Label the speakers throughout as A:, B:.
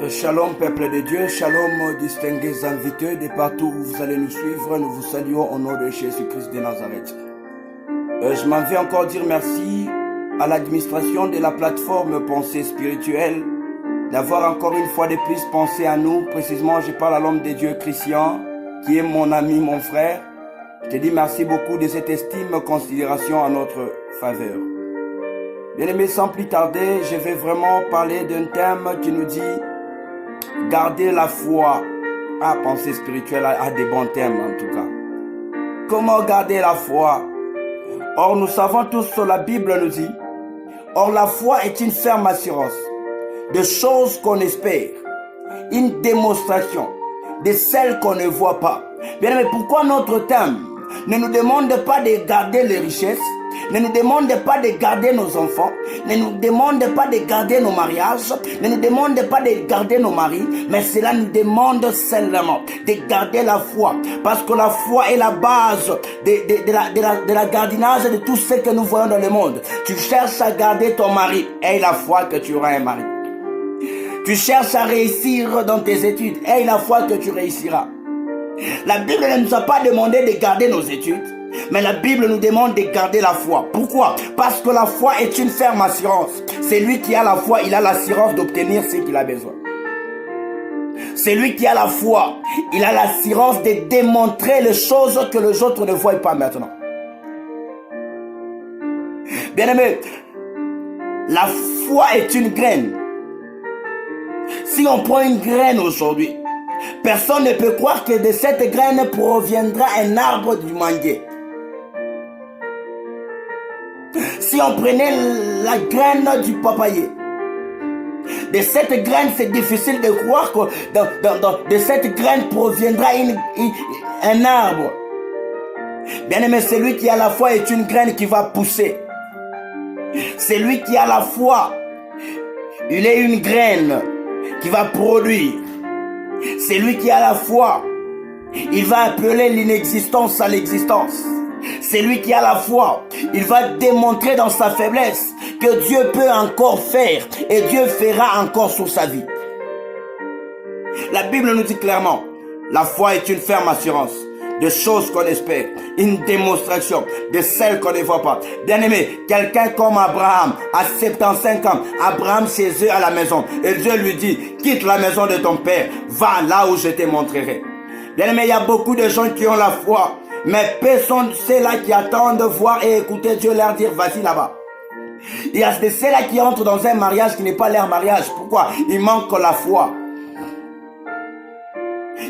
A: Shalom peuple de Dieu, shalom distingués invités de partout où vous allez nous suivre, nous vous saluons au nom de Jésus-Christ de Nazareth. Je m'en vais encore dire merci à l'administration de la plateforme Pensée Spirituelle d'avoir encore une fois de plus pensé à nous. Précisément, je parle à l'homme de Dieu Christian, qui est mon ami, mon frère. Je te dis merci beaucoup de cette estime, considération à notre faveur. Bien aimé, sans plus tarder, je vais vraiment parler d'un thème qui nous dit garder la foi. Pensée spirituelle a des bons thèmes en tout cas. Comment garder la foi? Or, nous savons tous ce que la Bible nous dit. Or, la foi est une ferme assurance de choses qu'on espère, une démonstration de celles qu'on ne voit pas. Bien aimé, pourquoi notre thème ne nous demande pas de garder les richesses, ne nous demande pas de garder nos enfants, ne nous demande pas de garder nos mariages, ne nous demande pas de garder nos maris, mais cela nous demande seulement de garder la foi. Parce que la foi est la base de la gardinage de tout ce que nous voyons dans le monde. Tu cherches à garder ton mari, aie la foi que tu auras un mari. Tu cherches à réussir dans tes études, aie la foi que tu réussiras. La Bible ne nous a pas demandé de garder nos études, mais la Bible nous demande de garder la foi. Pourquoi? Parce que la foi est une ferme assurance. Celui qui a la foi, il a l'assurance d'obtenir ce qu'il a besoin. Celui qui a la foi, il a l'assurance de démontrer les choses que les autres ne voient pas maintenant. Bien-aimé, la foi est une graine. Si on prend une graine aujourd'hui, personne ne peut croire que de cette graine proviendra un arbre du manguier. Si on prenait la graine du papayer, de cette graine, c'est difficile de croire que de cette graine proviendra un arbre. Bien aimé, celui qui a la foi est une graine qui va pousser. Celui qui a la foi, il est une graine qui va produire. Celui qui a la foi, il va appeler l'inexistence à l'existence. Celui qui a la foi, il va démontrer dans sa faiblesse que Dieu peut encore faire et Dieu fera encore sur sa vie. La Bible nous dit clairement, la foi est une ferme assurance de choses qu'on espère, une démonstration de celles qu'on ne voit pas. Bien aimé, quelqu'un comme Abraham, à 75 ans, Abraham chez eux à la maison, et Dieu lui dit, quitte la maison de ton père, va là où je te montrerai. Bien aimé, il y a beaucoup de gens qui ont la foi, mais personne ceux-là qui attendent de voir et écouter Dieu leur dire, vas-y là-bas. Il y a ceux-là qui entrent dans un mariage qui n'est pas leur mariage. Pourquoi? Il manque la foi.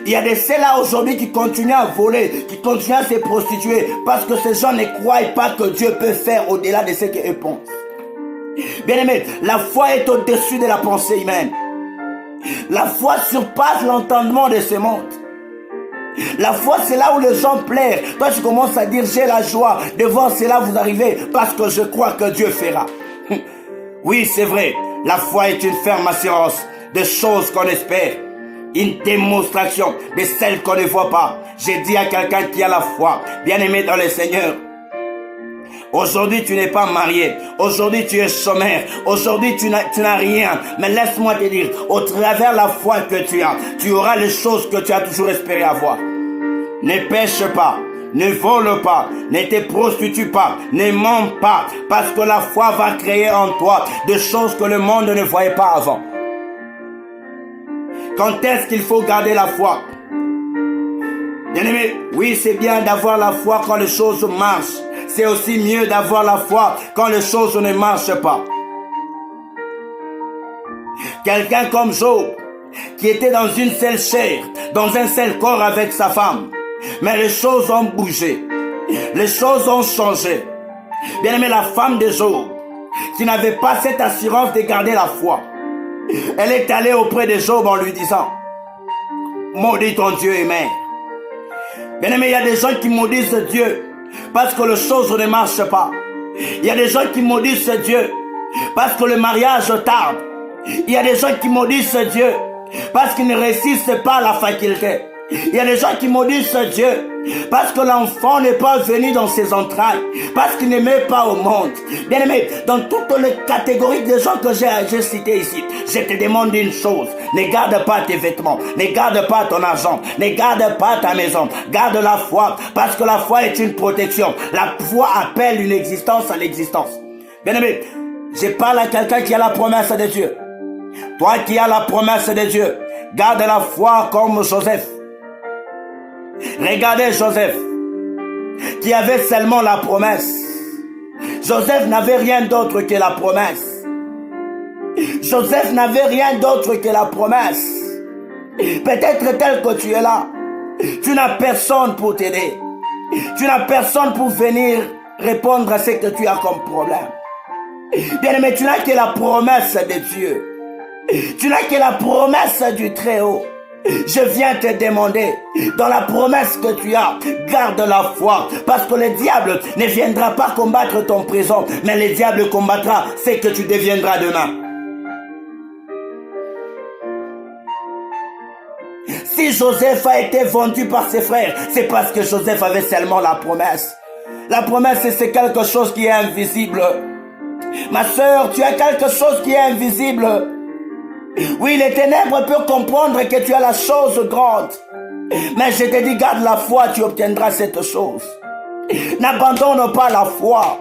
A: Il y a des ceux-là aujourd'hui qui continuent à voler, qui continuent à se prostituer, parce que ces gens ne croient pas que Dieu peut faire au-delà de ce qu'eux pensent. Bien aimé, la foi est au-dessus de la pensée humaine. La foi surpasse l'entendement de ce monde. La foi, c'est là où les gens pleurent. Toi, tu commences à dire, j'ai la joie de voir cela vous arriver, parce que je crois que Dieu fera. Oui, c'est vrai, la foi est une ferme assurance de choses qu'on espère. Une démonstration de celles qu'on ne voit pas. J'ai dit à quelqu'un qui a la foi, bien aimé dans le Seigneur, aujourd'hui tu n'es pas marié, aujourd'hui tu es chômeur, aujourd'hui tu n'as rien, mais laisse-moi te dire, au travers la foi que tu as, tu auras les choses que tu as toujours espéré avoir. Ne pêche pas, ne vole pas, ne te prostitue pas, ne mens pas, parce que la foi va créer en toi des choses que le monde ne voyait pas avant. Quand est-ce qu'il faut garder la foi? Bien aimé, oui, c'est bien d'avoir la foi quand les choses marchent. C'est aussi mieux d'avoir la foi quand les choses ne marchent pas. Quelqu'un comme Job, qui était dans une seule chair, dans un seul corps avec sa femme. Mais les choses ont bougé. Les choses ont changé. Bien aimé, la femme de Job, qui n'avait pas cette assurance de garder la foi, elle est allée auprès de Job en lui disant, maudit ton Dieu aimé. Bien aimé, il y a des gens qui maudissent Dieu parce que les choses ne marchent pas. Il y a des gens qui maudissent Dieu parce que le mariage tarde. Il y a des gens qui maudissent Dieu parce qu'ils ne réussissent pas à la faculté. Il y a des gens qui maudissent Dieu parce que l'enfant n'est pas venu dans ses entrailles, parce qu'il n'aimait pas au monde. Bien aimé, dans toutes les catégories de gens que j'ai citées ici, je te demande une chose: ne garde pas tes vêtements, ne garde pas ton argent, ne garde pas ta maison, garde la foi, parce que la foi est une protection. La foi appelle une existence à l'existence. Bien aimé, je parle à quelqu'un qui a la promesse de Dieu. Toi qui as la promesse de Dieu, garde la foi comme Joseph. Regardez Joseph, qui avait seulement la promesse. Joseph n'avait rien d'autre que la promesse. Joseph n'avait rien d'autre que la promesse. Peut-être tel que tu es là, tu n'as personne pour t'aider. Tu n'as personne pour venir répondre à ce que tu as comme problème. Bien-aimé, tu n'as que la promesse de Dieu. Tu n'as que la promesse du Très-Haut. Je viens te demander, dans la promesse que tu as, garde la foi, parce que le diable ne viendra pas combattre ton présent, mais le diable combattra ce que tu deviendras demain. Si Joseph a été vendu par ses frères, c'est parce que Joseph avait seulement la promesse. La promesse, c'est quelque chose qui est invisible. Ma sœur, tu as quelque chose qui est invisible. Oui, les ténèbres peuvent comprendre que tu as la chose grande. Mais je te dis, garde la foi, tu obtiendras cette chose. N'abandonne pas la foi.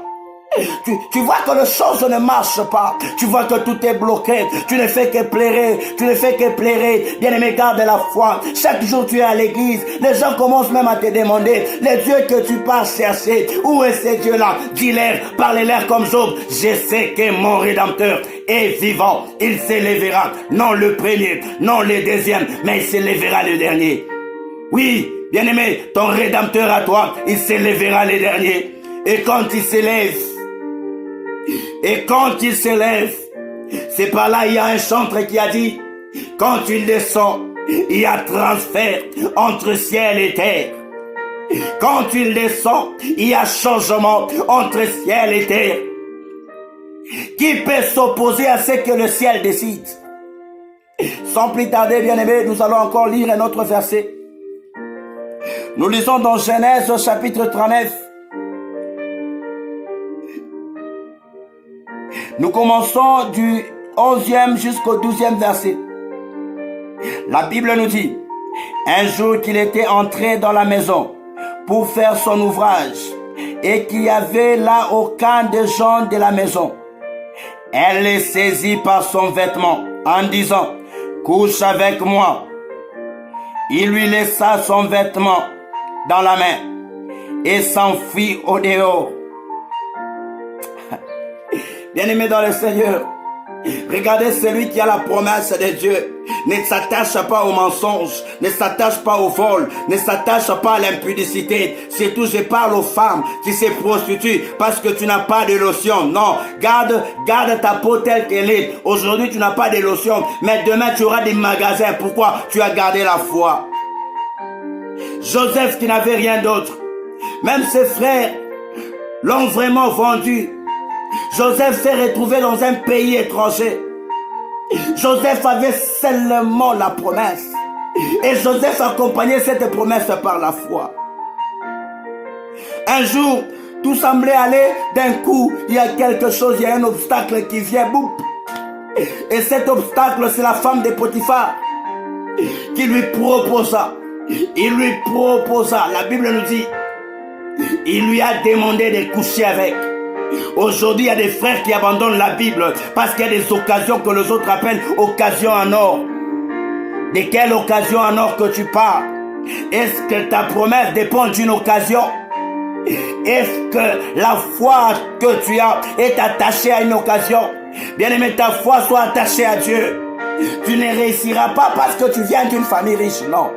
A: Tu vois que les choses ne marchent pas. Tu vois que tout est bloqué. Tu ne fais que pleurer. Tu ne fais que pleurer. Bien-aimé, garde la foi. Chaque jour tu es à l'église. Les gens commencent même à te demander, les dieux que tu pars chercher, où est ce Dieu-là? Dis-leur, parlez-leur comme Job. Je sais que mon Rédempteur est vivant. Il s'élèvera. Non le premier, non le deuxième, mais il s'élèvera le dernier. Oui, bien-aimé, ton Rédempteur à toi, il s'élèvera le dernier. Et quand il s'élève, c'est par là, il y a un chantre qui a dit, quand il descend, il y a transfert entre ciel et terre. Quand il descend, il y a changement entre ciel et terre. Qui peut s'opposer à ce que le ciel décide? Sans plus tarder, bien-aimés, nous allons encore lire un autre verset. Nous lisons dans Genèse au chapitre 39. Nous commençons du 11e jusqu'au 12e verset. La Bible nous dit, un jour qu'il était entré dans la maison pour faire son ouvrage et qu'il y avait là aucun des gens de la maison, elle le saisit par son vêtement en disant, couche avec moi. Il lui laissa son vêtement dans la main et s'enfuit au dehors. Bien-aimé dans le Seigneur, regardez celui qui a la promesse de Dieu. Ne s'attache pas au mensonge, ne s'attache pas au vol, ne s'attache pas à l'impudicité. Surtout, je parle aux femmes qui se prostituent parce que tu n'as pas de lotion. Non, garde ta peau telle qu'elle est. Aujourd'hui, tu n'as pas de lotion, mais demain, tu auras des magasins. Pourquoi? Tu as gardé la foi. Joseph qui n'avait rien d'autre, même ses frères l'ont vraiment vendu. Joseph s'est retrouvé dans un pays étranger. Joseph avait seulement la promesse. Et Joseph accompagnait cette promesse par la foi. Un jour, tout semblait aller d'un coup. Il y a quelque chose, il y a un obstacle qui vient. Boum. Et cet obstacle, c'est la femme de Potiphar qui lui proposa. Il lui proposa. La Bible nous dit, il lui a demandé de coucher avec. Aujourd'hui, il y a des frères qui abandonnent la Bible parce qu'il y a des occasions que les autres appellent occasions en or. De quelle occasion en or que tu parles? Est-ce que ta promesse dépend d'une occasion? Est-ce que la foi que tu as est attachée à une occasion? Bien-aimé, ta foi soit attachée à Dieu. Tu ne réussiras pas parce que tu viens d'une famille riche, non.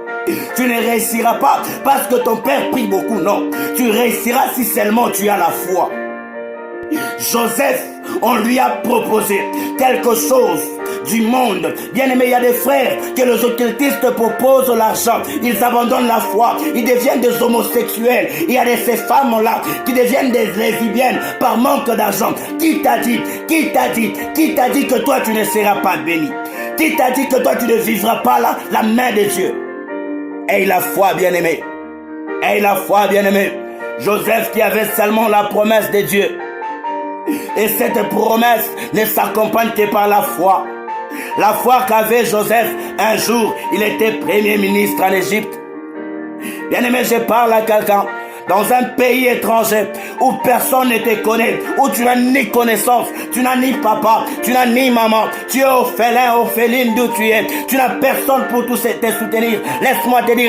A: Tu ne réussiras pas parce que ton père prie beaucoup, non. Tu réussiras si seulement tu as la foi. Joseph, on lui a proposé quelque chose du monde. Bien aimé, il y a des frères que les occultistes proposent l'argent. Ils abandonnent la foi. Ils deviennent des homosexuels. Il y a ces femmes-là qui deviennent des lesbiennes par manque d'argent. Qui t'a dit que toi tu ne seras pas béni? Qui t'a dit que toi tu ne vivras pas la main de Dieu? Aie la foi, bien-aimé. Aie la foi, bien-aimé. Joseph qui avait seulement la promesse de Dieu. Et cette promesse ne s'accompagne que par la foi. La foi qu'avait Joseph, un jour, il était premier ministre en Égypte. Bien-aimé, je parle à quelqu'un dans un pays étranger où personne ne te connaît, où tu n'as ni connaissance, tu n'as ni papa, tu n'as ni maman, tu es orphelin, orpheline d'où tu es, tu n'as personne pour te soutenir. Laisse-moi te dire,